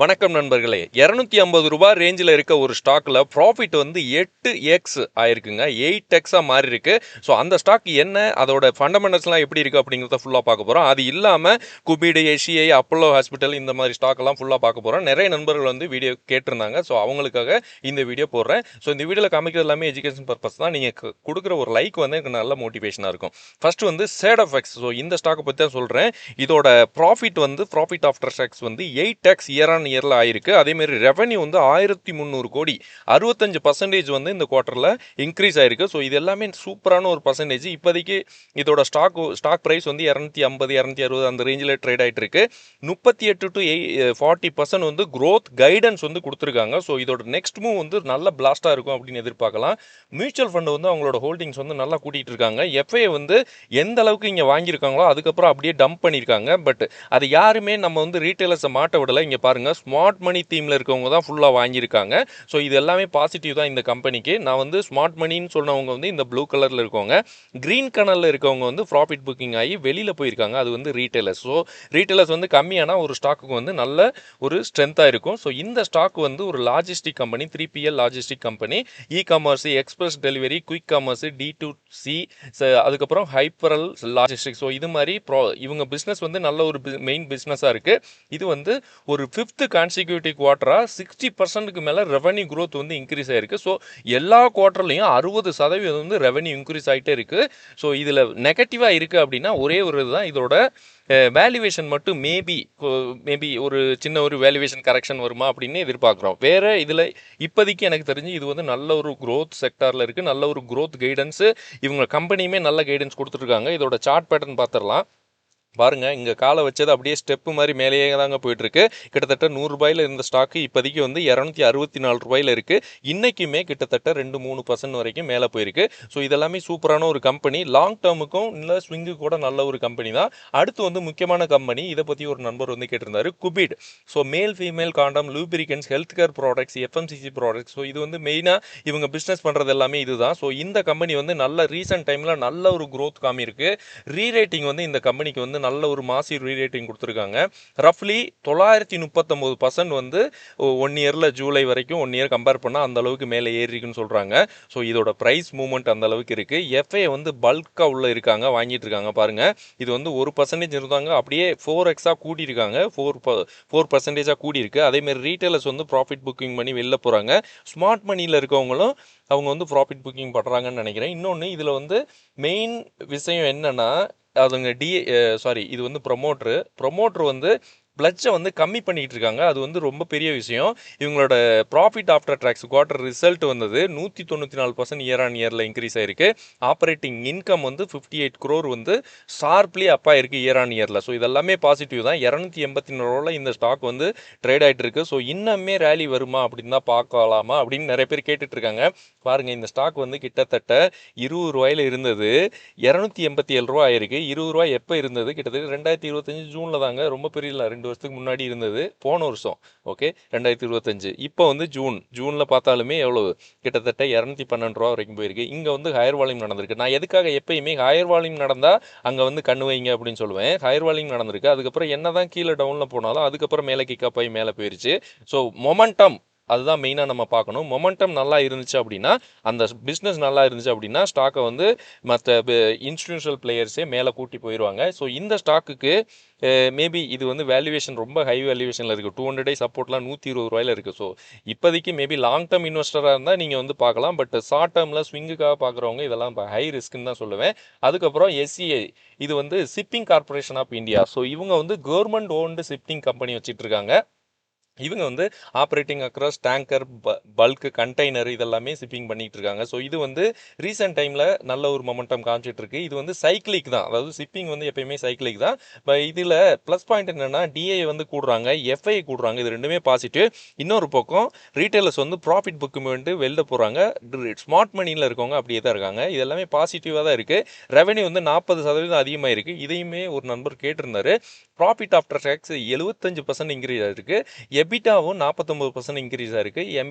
வணக்கம் நண்பர்களே. ₹250 ரேஞ்சில் இருக்க ஒரு ஸ்டாக்கில் ப்ராஃபிட் வந்து 8x ஆயிருக்குங்க. 8x மாறி இருக்கு. ஸோ அந்த ஸ்டாக் என்ன, அதோட ஃபண்டமெண்டல்ஸ்லாம் எப்படி இருக்குது அப்படிங்கிறத ஃபுல்லாக பார்க்க போகிறோம். அது இல்லாமல் குபிடு, எஸ்சிஐ, அப்போலோ ஹாஸ்பிட்டல் இந்த மாதிரி ஸ்டாக்கெல்லாம் ஃபுல்லாக பார்க்க போகிறோம். நிறைய நண்பர்கள் வந்து வீடியோ கேட்டிருந்தாங்க. ஸோ அவங்களுக்காக இந்த வீடியோ போடுறேன். ஸோ இந்த வீடியோவில் காமிக்கிறது எல்லாமே எஜுகேஷன் பர்பஸ் தான். நீங்கள் கொடுக்குற ஒரு லைக் வந்து எனக்கு நல்ல மோட்டிவேஷனாக இருக்கும். ஃபர்ஸ்ட் வந்து சேடஃபெக்ஸ். ஸோ இந்த ஸ்டாக்கை பற்றி தான் சொல்கிறேன். இதோட ப்ராஃபிட் ஆஃப்டர் டேக்ஸ் வந்து 8x இயர் ஆன் இயரில் ஆயிருக்கு. அதேமாதிரி ரெவன்யூ வந்து 1300 கோடி, 65% வந்து இந்த குவார்ட்டரில் இன்க்ரீஸ் ஆயிருக்கு. ஸோ இது எல்லாமே சூப்பரான ஒரு பர்சன்டேஜ். இப்போதைக்கு இதோட ஸ்டாக் ப்ரைஸ் வந்து 250 260 அந்த ரேஞ்சில் ட்ரேட் ஆகிட்டு இருக்கு. 38 to 40% வந்து க்ரோத் கைடன்ஸ் வந்து கொடுத்துருக்காங்க. ஸோ இதோட நெக்ஸ்ட் மூவ் வந்து நல்ல பிளாஸ்டாக இருக்கும் அப்படின்னு எதிர்பார்க்கலாம். மியூச்சுவல் ஃபண்ட் வந்து அவங்களோட ஹோல்டிங்ஸ் வந்து நல்லா கூட்டிகிட்டு இருக்காங்க. எஃப்ஐ வந்து எந்த அளவுக்கு இங்கே வாங்கியிருக்காங்களோ அதுக்கப்புறம் அப்படியே டம்ப் பண்ணியிருக்காங்க. பட் அது யாருமே நம்ம வந்து ரீட்டைலர்ஸை மாட்ட விடலை. இங்கே பாருங்கள், ஸ்மார்ட் மணி தீமில் இருக்கவங்க தான் ஃபுல்லாக வாங்கியிருக்காங்க. ஸோ இது எல்லாமே பாசிட்டிவ் தான் இந்த கம்பெனிக்கு. நான் வந்து ஸ்மார்ட் மணின்னு சொன்னவங்க வந்து இந்த ப்ளூ கலரில் இருக்கவங்க, க்ரீன் கலரில் இருக்கவங்க வந்து ப்ராஃபிட் புக்கிங் ஆகி வெளியில் போயிருக்காங்க. அது வந்து ரீட்டைலர்ஸ். ஸோ ரீட்டைலர்ஸ் வந்து கம்மியான ஒரு ஸ்டாக்குக்கு வந்து நல்ல ஒரு ஸ்ட்ரென்த்தாக இருக்கும். ஸோ இந்த ஸ்டாக் வந்து ஒரு logistic company, 3PL logistic company, e commerce, express delivery, quick commerce, D2C, அதுக்கப்புறம் ஹைப்பரல் லாஜிஸ்டிக். ஸோ இது மாதிரி இவங்க பிஸ்னஸ் வந்து நல்ல ஒரு மெயின் பிஸ்னஸாக இருக்குது. இது வந்து ஒரு 5th கான்சிக்யூட்டிவ் குவார்ட்டராக 60%க்கு மேலே ரெவன்யூ க்ரோத் வந்து இன்க்ரீஸ் ஆகிருக்கு. ஸோ எல்லா குவார்ட்டர்லையும் 60% வந்து ரெவன்யூ இன்க்ரீஸ் ஆகிட்டே இருக்குது. ஸோ இதில் நெகட்டிவாக இருக்குது அப்படின்னா ஒரே ஒரு இதுதான், இதோட வேல்யூவேஷன் மட்டும் மேபி ஒரு சின்ன ஒரு வேல்யூவேஷன் கரெக்ஷன் வருமா அப்படின்னு எதிர்பார்க்குறோம். வேறு இதில் இப்போதைக்கு எனக்கு தெரிஞ்சு இது வந்து நல்ல ஒரு க்ரோத் செக்டாரில் இருக்குது. நல்ல ஒரு க்ரோத் கைடன்ஸு, இவங்க கம்பெனியுமே நல்ல கைடன்ஸ் கொடுத்துருக்காங்க. இதோட சார்ட் பேட்டர்ன் பார்த்துடலாம். பாருங்க, இங்கே காலை வச்சது அப்படியே ஸ்டெப்பு மாதிரி மேலேயே தாங்க போயிட்டுருக்கு. கிட்டத்தட்ட ₹100 இருந்த ஸ்டாக்கு இப்போதைக்கு வந்து ₹264 இருக்குது. இன்றைக்குமே கிட்டத்தட்ட 2-3% வரைக்கும் மேலே போயிருக்கு. ஸோ இதெல்லாமே சூப்பரான ஒரு கம்பெனி. லாங் டேர்முக்கும் இல்லை ஸ்விங்கு கூட நல்ல ஒரு கம்பெனி தான். அடுத்து வந்து முக்கியமான கம்பெனி, இதை பற்றி ஒரு நண்பர் வந்து கேட்டிருந்தாரு, Cupid. So male female condom, lubricants, health care products, FMCG products. So இது வந்து மெயினாக இவங்க பிஸ்னஸ் பண்ணுறது எல்லாமே இதுதான். ஸோ இந்த கம்பெனி வந்து நல்ல ரீசெண்ட் டைமில் நல்ல ஒரு க்ரோத் காமியிருக்கு. ரீரேட்டிங் வந்து இந்த கம்பெனிக்கு வந்து நல்ல ஒரு மாசி ரீரேட்டிங் கொடுத்துருக்காங்க. ரஃப்லி 939% வந்து 1 இயரில் ஜூலை வரைக்கும் 1 இயர் கம்பேர் பண்ணால் அந்த அளவுக்கு மேலே ஏறிக்குன்னு சொல்கிறாங்க. ஸோ இதோட ப்ரைஸ் மூவ்மெண்ட் அந்த அளவுக்கு இருக்குது. எஃப்ஐ வந்து பல்காக உள்ளே இருக்காங்க, வாங்கிட்டு இருக்காங்க. பாருங்கள், இது வந்து 1% இருந்தாங்க, அப்படியே 4x கூட்டியிருக்காங்க, 4% கூடியிருக்கு. அதேமாதிரி ரீட்டைலர்ஸ் வந்து ப்ராஃபிட் புக்கிங் பண்ணி வெளில போகிறாங்க. ஸ்மார்ட் மணியில் இருக்கவங்களும் அவங்க வந்து ப்ராஃபிட் புக்கிங் பண்ணுறாங்கன்னு நினைக்கிறேன். இன்னொன்று இதில் வந்து மெயின் விஷயம் என்னென்னா, அதுங்க இது வந்து ப்ரொமோட்ரு வந்து பிளட்ஜை வந்து கம்மி பண்ணிகிட்டு இருக்காங்க. அது வந்து ரொம்ப பெரிய விஷயம். இவங்களோட profit after tax quarter result வந்தது 194% இயர் ஆன் இயரில் இன்க்ரீஸ் ஆயிருக்கு. ஆப்ரேட்டிங் இன்கம் வந்து 58 crore வந்து ஷார்ப்லி அப் ஆயிருக்கு இயர் ஆன் இயரில். ஸோ இதெல்லாமே பாசிட்டிவ் தான். 284 இந்த ஸ்டாக் வந்து ட்ரேட் ஆகிட்டு இருக்கு. ஸோ இன்னமே ரேலி வருமா அப்படின்னு தான் பார்க்கலாமா அப்படின்னு நிறைய பேர் கேட்டுட்டு இருக்காங்க. பாருங்கள், இந்த ஸ்டாக் வந்து கிட்டத்தட்ட ₹20 இருந்தது, ₹287 ஆயிருக்கு. ₹20 எப்போ இருந்தது? கிட்டத்தட்ட 2025 ஜூனில் தாங்க. ரொம்ப பெரிய இல்லை, 2 வருஷத்துக்கு முன்னாடி இருந்தது, போன வருஷம். ஓகே, 2025. இப்போ வந்து ஜூனில் பார்த்தாலுமே எவ்வளவு, கிட்டத்தட்ட ₹212 வரைக்கும் போயிருக்கு. இங்கே வந்து ஹையர் வால்யூம் நடந்திருக்கு. நான் எதுக்காக எப்பயுமே ஹையர் வால்யூம் நடந்தால் அங்கே வந்து கண்ணு வைங்க அப்படின்னு சொல்லுவேன். ஹையர் வால்யூம் நடந்திருக்கு. அதுக்கப்புறம் என்ன தான் கீழே டவுனில் போனாலும் அதுக்கப்புறம் மேலே கிக்கப் ஆகி மேலே போயிடுச்சு. ஸோ மொமெண்டம் அதுதான் மெயினாக நம்ம பார்க்கணும். மொமெண்டம் நல்லா இருந்துச்சு அப்படின்னா, அந்த பிஸ்னஸ் நல்லா இருந்துச்சு அப்படின்னா ஸ்டாக்கை வந்து மற்ற இன்ஸ்டிடியூஷனல் பிளேயர்ஸே மேலே கூட்டி போயிடுவாங்க. ஸோ இந்த ஸ்டாக்குக்கு மேபி இது வந்து வேல்யூவேஷன் ரொம்ப ஹை வேல்யூவேஷனில் இருக்குது. 200 டே சப்போர்ட்லாம் ₹120 இருக்குது. ஸோ இப்போதைக்கு மேபி லாங் டேர்ம் இன்வெஸ்டராக இருந்தால் நீங்கள் வந்து பார்க்கலாம். பட் ஷார்ட் டேர்மில் ஸ்விங்குக்காக பார்க்குறவங்க இதெல்லாம் ஹை ரிஸ்க்குன்னு தான் சொல்லுவேன். அதுக்கப்புறம் SCI, இது வந்து shipping corporation of India. So இவங்க வந்து கவர்மெண்ட் ஓன்டு ஷிப்பிங் கம்பெனி வச்சுட்டு இருக்காங்க. இவங்க வந்து operating across tanker, bulk, container இதெல்லாமே ஷிப்பிங் பண்ணிகிட்டு இருக்காங்க. ஸோ இது வந்து ரீசெண்ட் டைமில் நல்ல ஒரு மொமெண்டம் காமிச்சிட்டு இருக்கு. இது வந்து சைக்கிளிக் தான், அதாவது ஷிப்பிங் வந்து எப்பயுமே சைக்கிளிக் தான். இதில் ப்ளஸ் பாயிண்ட் என்னென்னா, DA வந்து கூடுறாங்க, FI கூடுறாங்க. இது ரெண்டுமே பாசிட்டிவ். இன்னொரு பக்கம் ரீட்டைலர்ஸ் வந்து ப்ராஃபிட் புக்கு வந்து வெளில போகிறாங்க. ஸ்மார்ட் மணியில் இருக்கவங்க அப்படியே தான் இருக்காங்க. இது எல்லாமே பாசிட்டிவாக தான் இருக்குது. ரெவன்யூ வந்து 40% அதிகமாக இருக்குது. இதையுமே ஒரு நண்பர் கேட்டிருந்தாரு. ப்ராஃபிட் ஆஃப்டர் டேக்ஸ் 75% இன்க்ரீஸ் ஆகிருக்கு. எபிட்டாவும் 49% இன்க்ரீஸ் ஆயிருக்கு.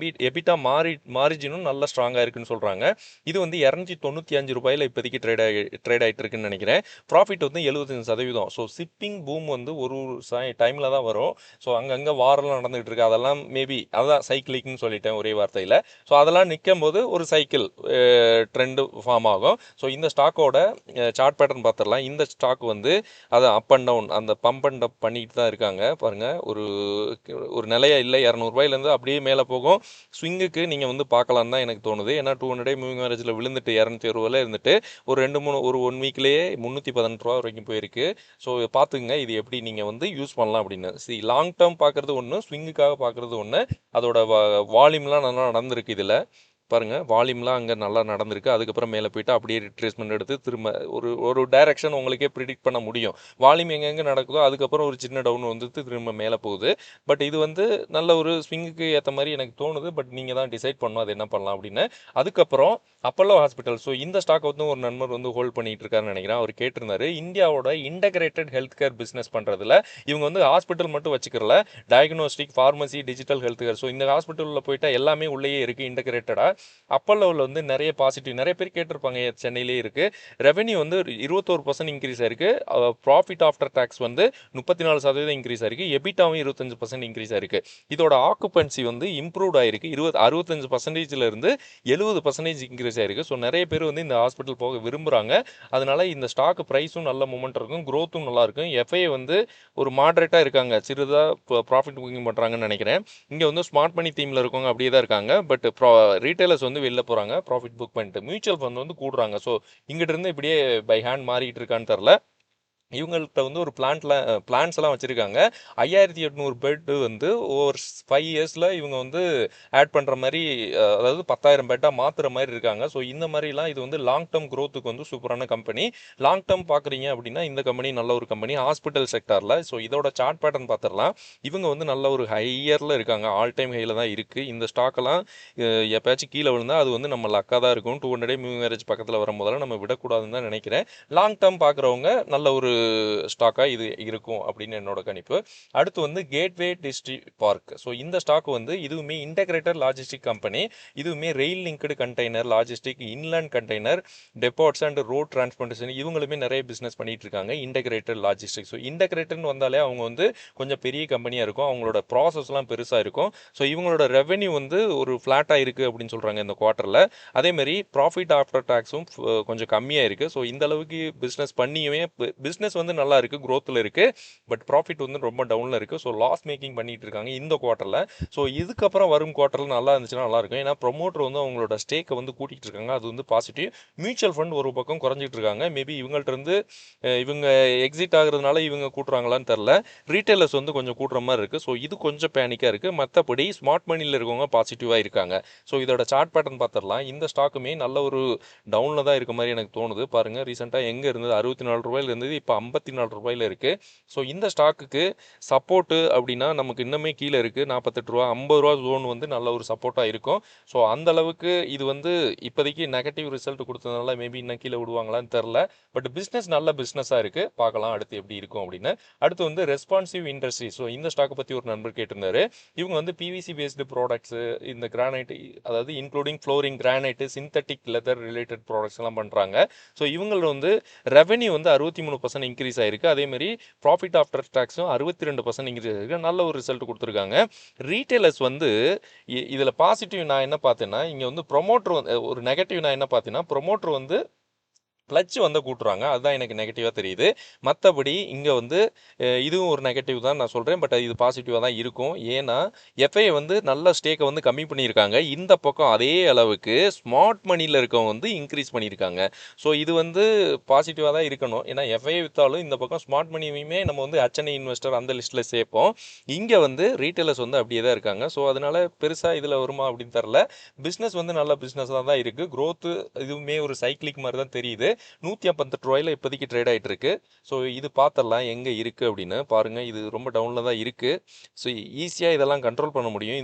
எபிட்டா மார்ஜினும் நல்லா ஸ்ட்ராங்காக இருக்குன்னு சொல்கிறாங்க. இது வந்து ₹295 இப்போதைக்கு ட்ரேட் ஆகிட்டு இருக்குன்னு நினைக்கிறேன். ப்ராஃபிட் வந்து 75%. ஸோ ஷிப்பிங் பூம் வந்து ஒரு டைமில் தான் வரும். ஸோ அங்கங்கே வாரெல்லாம் நடந்துகிட்டு இருக்கு. அதெல்லாம் மேபி அதான் சைக்கிளிக்னு சொல்லிட்டேன் ஒரே வார்த்தையில். ஸோ அதெல்லாம் நிற்கும் போது ஒரு சைக்கிள் ட்ரெண்டு ஃபார்ம் ஆகும். ஸோ இந்த ஸ்டாக்கோட சார்ட் பேட்டர்ன் பார்த்துடலாம். இந்த ஸ்டாக் வந்து அதை அப் அண்ட் டவுன் அந்த பம்ப் அண்ட் அப் பண்ணிட்டு தான் இருக்காங்க. பாருங்கள், ஒரு நிலையா இல்லை. ₹200 அப்படியே மேலே போகும். ஸ்விங்குக்கு நீங்கள் வந்து பார்க்கலான்னு தான் எனக்கு தோணுது. ஏன்னா 200 மூவிங் ஆவரேஜில் விழுந்துட்டு 260 இருந்துட்டு ஒரு 1 வீக்லேயே ₹318 வரைக்கும் போயிருக்கு. ஸோ பார்த்துங்க இது எப்படி நீங்கள் வந்து யூஸ் பண்ணலாம் அப்படின்னு. லாங் டேர்ம் பார்க்குறது ஒன்று, ஸ்விங்குக்காக பார்க்குறது ஒன்று. அதோட வால்யூம்லாம் நல்லா நடந்திருக்கு. இதில் பாருங்கள், வால்யூம்லாம் அங்கே நல்லா நடந்திருக்கு. அதுக்கப்புறம் மேலே போயிட்டு அப்படியே ரிட்ரேஸ்மெண்ட் எடுத்து திரும்ப ஒரு டைரக்ஷன் உங்களுக்கே ப்ரிடிக்ட் பண்ண முடியும். வால்யூம் எங்கெங்கே நடக்குதோ அதுக்கப்புறம் ஒரு சின்ன டவுன் வந்து திரும்ப மேலே போகுது. பட் இது வந்து நல்ல ஒரு ஸ்விங்குக்கு ஏற்ற மாதிரி எனக்கு தோணுது. பட் நீங்கள் தான் டிசைட் பண்ணணும் அது என்ன பண்ணலாம் அப்படின்னு. அதுக்கப்புறம் அப்பல்லோ ஹாஸ்பிட்டல். ஸோ இந்த ஸ்டாக் வந்து ஒரு நண்பர் வந்து ஹோல்ட் பண்ணிட்டு இருக்காருன்னு நினைக்கிறேன். அவர் கேட்டிருந்தாரு, இந்தியாவோட இன்டகிரேட்டட் ஹெல்த் கேர் பிஸ்னஸ் பண்ணுறதுல இவங்க வந்து ஹாஸ்பிட்டல் மட்டும் வச்சுக்கிறல, diagnostic, pharmacy, digital health care. So இந்த ஹாஸ்பிட்டலில் போயிட்டால் எல்லாமே உள்ளேயே இருக்குது இன்டகிரேட்டடாக. அப்பல்லோவில் வந்து நிறைய பாசிட்டிவ், நிறைய பேர் கேட்டிருப்பாங்க. சென்னையிலே இருக்குது. ரெவென்யூ வந்து 21% இன்க்ரீஸ் ஆயிருக்கு. ப்ராஃபிட் ஆஃப்டர் டேக்ஸ் வந்து 34% இன்க்ரீஸ் ஆயிருக்கு. எபிட்டாவும் 25% இன்க்ரீஸ் ஆயிருக்கு. இதோட ஆக்குபென்சி வந்து இம்ப்ரூவ்ட் ஆயிருக்கு. 65% இருந்து 70% இன்க்ரீஸ் ஆயிருக்கு. ஸோ நிறைய பேர் வந்து இந்த ஹாஸ்பிட்டல் போக விரும்புகிறாங்க. அதனால இந்த ஸ்டாக் ப்ரைஸும் நல்ல மூமெண்ட் இருக்கும், க்ரோத்தும் நல்லா இருக்கும். எஃப்ஐ வந்து ஒரு மாட்ரேட்டாக இருக்காங்க, சிறிதாக ப்ராஃபிட் புக்கிங் பண்ணுறாங்கன்னு நினைக்கிறேன். இங்கே வந்து ஸ்மார்ட் மணி தீமில் இருக்கவங்க அப்படியே தான் இருக்காங்க. பட் ரீட்டைலர்ஸ் வந்து வெளில போகிறாங்க ப்ராஃபிட் புக் பண்ணிட்டு. மியூச்சுவல் ஃபண்ட் வந்து கூடுறாங்க. ஸோ இங்கிட்ட இருந்து இப்படியே பை ஹேண்ட் மாறிட்டு இருக்கான்னு தெரில. இவங்கள்ட்ட வந்து ஒரு பிளான்ஸ் எல்லாம் வச்சுருக்காங்க. 5800 பெட்டு வந்து ஓவர் 5 இயர்ஸில் இவங்க வந்து ஆட் பண்ணுற மாதிரி, அதாவது 10,000 பெட்டாக மாற்றுற மாதிரி இருக்காங்க. ஸோ இந்த மாதிரிலாம் இது வந்து லாங் டேர்ம் க்ரோத்துக்கு வந்து சூப்பரான கம்பெனி. லாங் டேர்ம் பார்க்குறீங்க அப்படின்னா இந்த கம்பெனி நல்ல ஒரு கம்பெனி ஹாஸ்பிட்டல் செக்டாரில். ஸோ இதோட சார்ட் பேட்டர்ன் பார்த்துடலாம். இவங்க வந்து நல்ல ஒரு ஹையரில் இருக்காங்க, ஆல் டைம் ஹையில் தான் இருக்குது. இந்த ஸ்டாக்கெல்லாம் எப்போயாச்சும் கீழே விழுந்தால் அது வந்து நம்ம லக்காக தான் இருக்கும். 200 மூவிங் ஆவரேஜ் பக்கத்தில் வரும்போதெல்லாம் நம்ம விடக்கூடாதுன்னு தான் நினைக்கிறேன். லாங் டேர்ம் பார்க்குறவங்க நல்ல ஒரு ஸ்டாக்காக இது இருக்கும் அப்படின்னு என்னோட கணிப்பு. அடுத்து வந்து கேட்வே டிஸ்ட்ரிக்ட் பார்க். ஸோ இந்த ஸ்டாக் வந்து இதுவுமே இன்டகிரேட்டட் லாஜிஸ்டிக் கம்பெனி. இதுவுமே rail linked container logistic, inland container, depots and road transportation இவங்களுமே நிறைய பிஸ்னஸ் பண்ணிட்டு இருக்காங்க. Integrated logistic. ஸோ இன்டகிரேட்டட்னு வந்தாலே அவங்க வந்து கொஞ்சம் பெரிய கம்பெனியாக இருக்கும், அவங்களோட ப்ராசஸ்லாம் பெருசாக இருக்கும். ஸோ இவங்களோட ரெவென்யூ வந்து ஒரு ஃப்ளாட்டாக இருக்குது அப்படின்னு சொல்கிறாங்க இந்த குவார்ட்டரில். அதேமாதிரி ப்ராஃபிட் ஆஃப்டர் டேக்ஸும் கொஞ்சம் கம்மியாக இருக்குது. ஸோ இந்த அளவுக்கு பிஸ்னஸ் பண்ணியுமே பிஸ்னஸ் வந்து நல்லா இருக்குது, க்ரோத்தில் இருக்குது. பட் ப்ராஃபிட் வந்து ரொம்ப டவுனில் இருக்குது. ஸோ லாஸ் மேக்கிங் பண்ணிட்டு இருக்காங்க இந்த குவார்ட்டரில். ஸோ இதுக்கப்புறம் வரும் குவார்ட்டரில் நல்லா இருந்துச்சுன்னா நல்லாயிருக்கும். ஏன்னா ப்ரொமோட்டர் வந்து அவங்களோட ஸ்டேக்கை வந்து கூட்டிகிட்டு இருக்காங்க, அது வந்து பாசிட்டிவ். மியூச்சுவல் ஃபண்ட் ஒரு பக்கம் குறைஞ்சிட்டு இருக்காங்க. மேபி இவங்கள்ட்ட இருந்து இவங்க எக்ஸிட் ஆகுறதுனால இவங்க கூட்டுறாங்களான்னு தெரில. ரீட்டைலர்ஸ் வந்து கொஞ்சம் கூட்டுற மாதிரி இருக்குது. ஸோ இது கொஞ்சம் பேனிக்காக இருக்குது. மற்றபடி ஸ்மார்ட் மணியில் இருக்கவங்க பாசிட்டிவாக இருக்காங்க. ஸோ இதோட சார்ட் பேட்டர்ன் பார்த்துடலாம். இந்த ஸ்டாக்குமே நல்ல ஒரு டவுனில் தான் இருக்க மாதிரி எனக்கு தோணுது. பாருங்கள், ரீசெண்டாக எங்கே இருந்தது, ₹64 இருந்தது, இப்போ ₹54 இருக்குது. ஸோ இந்த ஸ்டாக்குக்கு சப்போர்ட்டு அப்படின்னா நமக்கு இன்னுமே கீழே இருக்குது, ₹48, ₹50 ஜோன் வந்து நல்ல ஒரு சப்போர்ட்டாக இருக்கும். ஸோ அந்த அளவுக்கு இது வந்து இப்போதைக்கு நெகட்டிவ் ரிசல்ட் கொடுத்ததுனால மேபி இன்னும் கீழே விடுவாங்களான்னு தெரில. பட் பிஸ்னஸ் நல்ல பிஸ்னஸாக இருக்குது, பார்க்கலாம் அடுத்து எப்படி இருக்கும் அப்படின்னு. அடுத்து வந்து ரெஸ்பான்சிவ் இண்டஸ்ட்ரி. ஸோ இந்த ஸ்டாக்கை பற்றி ஒரு நண்பர் கேட்டிருந்தாரு. இவங்க வந்து பிவிசி பேஸ்டு ப்ராடக்ட்ஸு, இந்த கிரானைட், அதாவது including flooring, granite, synthetic leather related products எல்லாம் பண்ணுறாங்க. ஸோ இவங்கள வந்து ரெவென்யூ வந்து 63% இன்க்ரீஸ் ஆயிருக்கு. அதேமாதிரி ப்ராஃபிட் ஆஃப்டர் டேக்ஸும் 62% இன்க்ரீஸ் ஆயிருக்கு. நல்ல ஒரு ரிசல்ட் கொடுத்துருக்காங்க. ரீட்டைலர்ஸ் வந்து இதில் பாசிட்டிவ் நான் என்ன பார்த்தேன்னா, இங்கே வந்து ப்ரொமோட்டர் ஒரு நெகட்டிவ் நான் என்ன பார்த்தேன்னா, ப்ரொமோட்டர் வந்து கிளச் வந்து கூட்டுறாங்க, அதுதான் எனக்கு நெகட்டிவாக தெரியுது. மற்றபடி இங்கே வந்து இதுவும் ஒரு நெகட்டிவ் தான் நான் சொல்கிறேன். பட் இது பாசிட்டிவாக தான் இருக்கும். ஏன்னா எஃப்ஐ வந்து நல்ல ஸ்டேக்கை வந்து கம்மி பண்ணியிருக்காங்க. இந்த பக்கம் அதே அளவுக்கு ஸ்மார்ட் மணியில் இருக்கவங்க வந்து இன்க்ரீஸ் பண்ணியிருக்காங்க. ஸோ இது வந்து பாசிட்டிவாக தான் இருக்கணும். ஏன்னா எஃப்ஐ விற்றாலும் இந்த பக்கம் ஸ்மார்ட் மணியுமே நம்ம வந்து HNI இன்வெஸ்டர் அந்த லிஸ்ட்டில் சேர்ப்போம். இங்கே வந்து ரீட்டைலர்ஸ் வந்து அப்படியே தான் இருக்காங்க. ஸோ அதனால் பெருசாக இதில் வருமா அப்படின்னு தெரில. பிஸ்னஸ் வந்து நல்ல பிஸ்னஸாக தான் இருக்குது. க்ரோத்து இதுவுமே ஒரு சைக்கிளிக் மாதிரி தான் தெரியுது. ரூ. 158 இப்போதைக்கு ட்ரேட் ஆகிட்டு இருக்கு. ஸோ இது பார்த்துடலாம் எங்கே இருக்குது அப்படின்னு பாருங்கள். இது ரொம்ப டவுனில் தான் இருக்குது. ஸோ ஈஸியாக இதெல்லாம் கண்ட்ரோல் பண்ண முடியும்.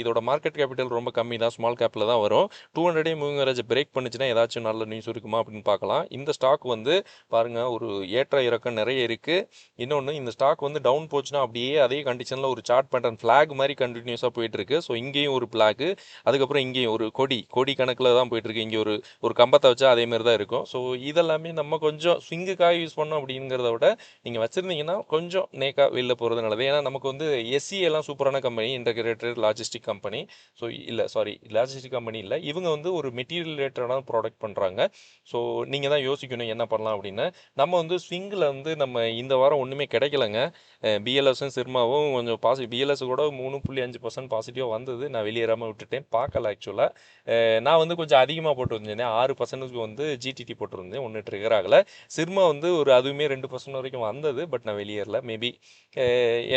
இதோட மார்க்கெட் கேபிட்டல் ரொம்ப கம்மி தான், ஸ்மால் கேப்பில் தான் வரும். 200 மூவிங் ஆவரேஜ் பிரேக் பண்ணுச்சுன்னா ஏதாச்சும் நல்ல நியூஸ் இருக்குமா அப்படின்னு பார்க்கலாம். இந்த ஸ்டாக் வந்து பாருங்கள் ஒரு ஏற்ற இறக்கம் நிறைய இருக்குது. இன்னொன்று இந்த ஸ்டாக் வந்து டவுன் போச்சுன்னா அப்படியே அதே கண்டிஷனில் ஒரு சார்ட் பேட்டர்ன் ஃப்ளாக் மாதிரி கண்டினியூஸாக போயிட்டுருக்கு. ஸோ இங்கேயும் ஒரு ஃப்ளாகு, அதுக்கப்புறம் இங்கேயும் ஒரு கொடி கணக்கில் தான் போயிட்டுருக்கு. இங்கே ஒரு கம்பத்தை வச்சா அதேமாரி தான் இருக்கும். ஸோ இதெல்லாமே நம்ம கொஞ்சம் ஸ்விங்குக்காக யூஸ் பண்ணோம் அப்படிங்கிறத விட நீங்கள் வச்சுருந்தீங்கன்னா கொஞ்சம் நேக்காக வெளில போகிறது நல்லது. ஏன்னா நமக்கு வந்து எஸ்சி எல்லாம் சூப்பரான company, integrated logistic company. So logistic company இல்லை, இவங்க வந்து ஒரு மெட்டீரியல் ரிலேட்டடான ப்ராடக்ட் பண்ணுறாங்க. ஸோ நீங்கள் தான் யோசிக்கணும் என்ன பண்ணலாம் அப்படின்னு. நம்ம வந்து ஸ்விங்கில் வந்து நம்ம இந்த வாரம் ஒன்றுமே கிடைக்கலங்க. பிஎல்எஸும் சிர்மாவும் கொஞ்சம் பிஎல்எஸ் கூட 3.5% பாசிட்டிவாக வந்தது. நான் வெளியேறாமல் விட்டுட்டேன், பார்க்கல ஆக்சுவலாக. நான் வந்து கொஞ்சம் அதிகமாக போட்டு வந்திருந்தேன், 6% வந்து ஜிடிடி போட்டிருந்தேன், ஒன்று ட்ரிகர் ஆகலை. சிர்மா வந்து அதுவுமே 2% வரைக்கும் வந்தது, பட் நான் வெளியேறல. மேபி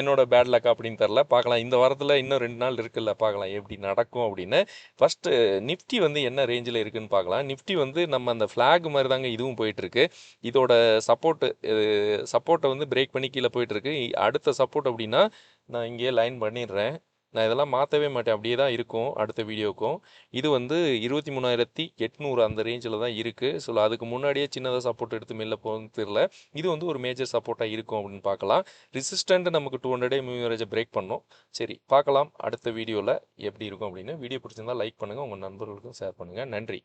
என்னோட பேட் லக் அப்படின்னு தெரில, பார்க்கலாம். இந்த வாரத்தில் இன்னும் 2 நாள் இருக்குல்ல, பார்க்கலாம் எப்படி நடக்கும் அப்படின்னு. ஃபஸ்ட்டு நிஃப்டி வந்து என்ன ரேஞ்சில் இருக்குதுன்னு பார்க்கலாம். நிஃப்டி வந்து நம்ம அந்த ஃப்ளாக் மாதிரி தாங்க இதுவும் போயிட்டுருக்கு. இதோட சப்போர்ட்டை வந்து பிரேக் பண்ணி கீழே போயிட்டுருக்கு. அடுத்த சப்போர்ட் அப்படின்னா நான் இங்கேயே லைன் பண்ணிடுறேன். நான் இதெல்லாம் மாற்றவே மாட்டேன், அப்படியே தான் இருக்கும் அடுத்த வீடியோக்கும். இது வந்து 23,800 அந்த ரேஞ்சில் தான் இருக்குது. ஸோ அதுக்கு முன்னாடியே சின்னதாக சப்போர்ட் எடுத்து மேலே போகணும்னு தெரியல. இது வந்து ஒரு மேஜர் சப்போர்ட்டாக இருக்கும் அப்படின்னு பார்க்கலாம். ரெசிஸ்டண்ட் நமக்கு 200 மூவிங் ஆவரேஜை பிரேக் பண்ணோம். சரி, பார்க்கலாம் அடுத்த வீடியோவில் எப்படி இருக்கும் அப்படின்னு. வீடியோ பிடிச்சிருந்தா லைக் பண்ணுங்கள், உங்கள் நண்பர்களுக்கும் ஷேர் பண்ணுங்கள். நன்றி.